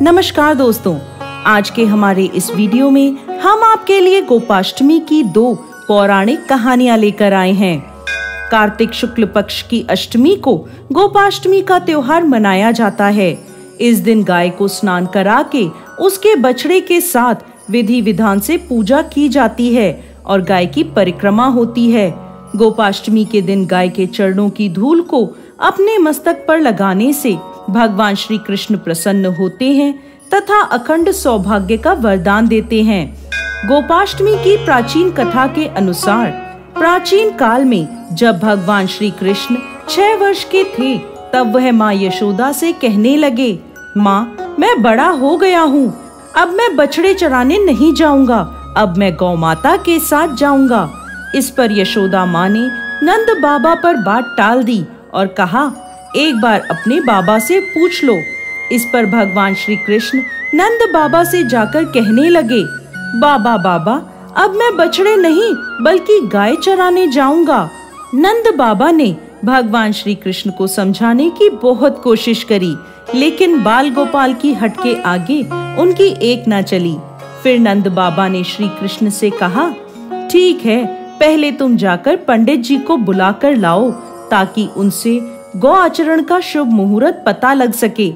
नमस्कार दोस्तों, आज के हमारे इस वीडियो में हम आपके लिए गोपाष्टमी की 2 पौराणिक कहानियां लेकर आए हैं। कार्तिक शुक्ल पक्ष की अष्टमी को गोपाष्टमी का त्योहार मनाया जाता है। इस दिन गाय को स्नान करा के उसके बछड़े के साथ विधि विधान से पूजा की जाती है और गाय की परिक्रमा होती है। गोपाष्टमी के दिन गाय के चरणों की धूल को अपने मस्तक पर लगाने से भगवान श्री कृष्ण प्रसन्न होते हैं तथा अखंड सौभाग्य का वरदान देते हैं। गोपाष्टमी की प्राचीन कथा के अनुसार प्राचीन काल में जब भगवान श्री कृष्ण 6 वर्ष के थे, तब वह माँ यशोदा से कहने लगे, माँ, मैं बड़ा हो गया हूँ, अब मैं बछड़े चराने नहीं जाऊंगा, अब मैं गौ माता के साथ जाऊंगा। इस पर यशोदा माँ ने नंद बाबा पर बात टाल दी और कहा, एक बार अपने बाबा से पूछ लो। इस पर भगवान श्री कृष्ण नंद बाबा से जाकर कहने लगे, बाबा बाबा, अब मैं बछड़े नहीं बल्कि गाय चराने जाऊंगा। नंद बाबा ने भगवान श्री कृष्ण को समझाने की बहुत कोशिश करी, लेकिन बाल गोपाल की हट के आगे उनकी एक न चली। फिर नंद बाबा ने श्री कृष्ण से कहा, ठीक है, पहले तुम जाकर पंडित जी को बुला कर लाओ ताकि उनसे गौ आचरण का शुभ मुहूर्त पता लग सके।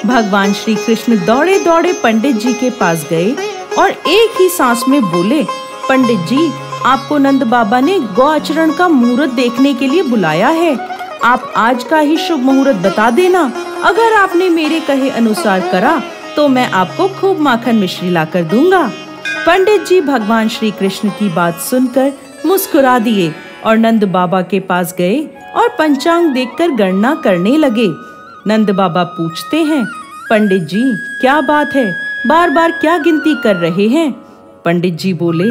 भगवान श्री कृष्ण दौड़े दौड़े पंडित जी के पास गए और एक ही सांस में बोले, पंडित जी, आपको नंद बाबा ने गौ आचरण का मुहूर्त देखने के लिए बुलाया है। आप आज का ही शुभ मुहूर्त बता देना। अगर आपने मेरे कहे अनुसार करा तो मैं आपको खूब माखन मिश्री ला कर दूंगा। पंडित जी भगवान श्री कृष्ण की बात सुनकर मुस्कुरा दिए और नंद बाबा के पास गए और पंचांग देखकर गणना करने लगे। नंद बाबा पूछते हैं, पंडित जी, क्या बात है, बार बार क्या गिनती कर रहे हैं? पंडित जी बोले,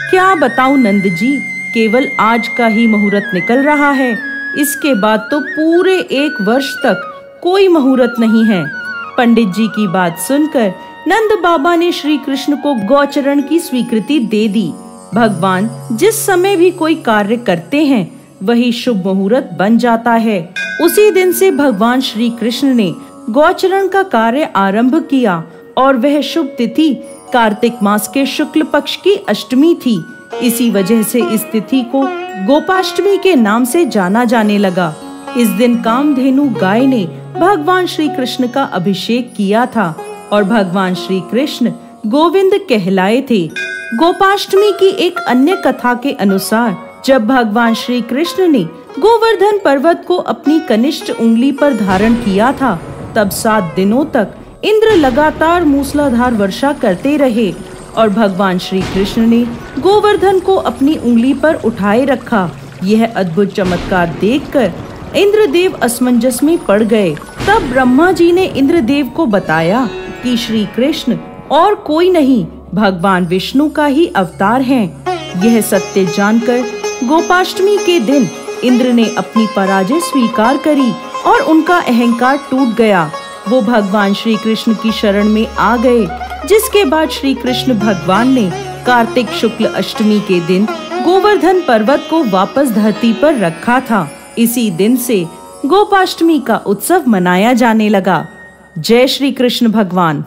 क्या बताऊं नंद जी, केवल आज का ही मुहूर्त निकल रहा है, इसके बाद तो पूरे 1 वर्ष तक कोई मुहूर्त नहीं है। पंडित जी की बात सुनकर नंद बाबा ने श्री कृष्ण को गौचरण की स्वीकृति दे दी। भगवान जिस समय भी कोई कार्य करते हैं वही शुभ मुहूर्त बन जाता है। उसी दिन से भगवान श्री कृष्ण ने गौचरण का कार्य आरंभ किया और वह शुभ तिथि कार्तिक मास के शुक्ल पक्ष की अष्टमी थी। इसी वजह से इस तिथि को गोपाष्टमी के नाम से जाना जाने लगा। इस दिन कामधेनु गाय ने भगवान श्री कृष्ण का अभिषेक किया था और भगवान श्री कृष्ण गोविंद कहलाए थे। गोपाष्टमी की एक अन्य कथा के अनुसार जब भगवान श्री कृष्ण ने गोवर्धन पर्वत को अपनी कनिष्ठ उंगली पर धारण किया था, तब 7 दिनों तक इंद्र लगातार मूसलाधार वर्षा करते रहे और भगवान श्री कृष्ण ने गोवर्धन को अपनी उंगली पर उठाए रखा। यह अद्भुत चमत्कार देखकर इंद्रदेव असमंजस में पड़ गए। तब ब्रह्मा जी ने इंद्रदेव को बताया कि श्री कृष्ण और कोई नहीं, भगवान विष्णु का ही अवतार हैं। यह सत्य जानकर गोपाष्टमी के दिन इंद्र ने अपनी पराजय स्वीकार करी और उनका अहंकार टूट गया। वो भगवान श्री कृष्ण की शरण में आ गए, जिसके बाद श्री कृष्ण भगवान ने कार्तिक शुक्ल अष्टमी के दिन गोवर्धन पर्वत को वापस धरती पर रखा था। इसी दिन से गोपाष्टमी का उत्सव मनाया जाने लगा। जय श्री कृष्ण भगवान।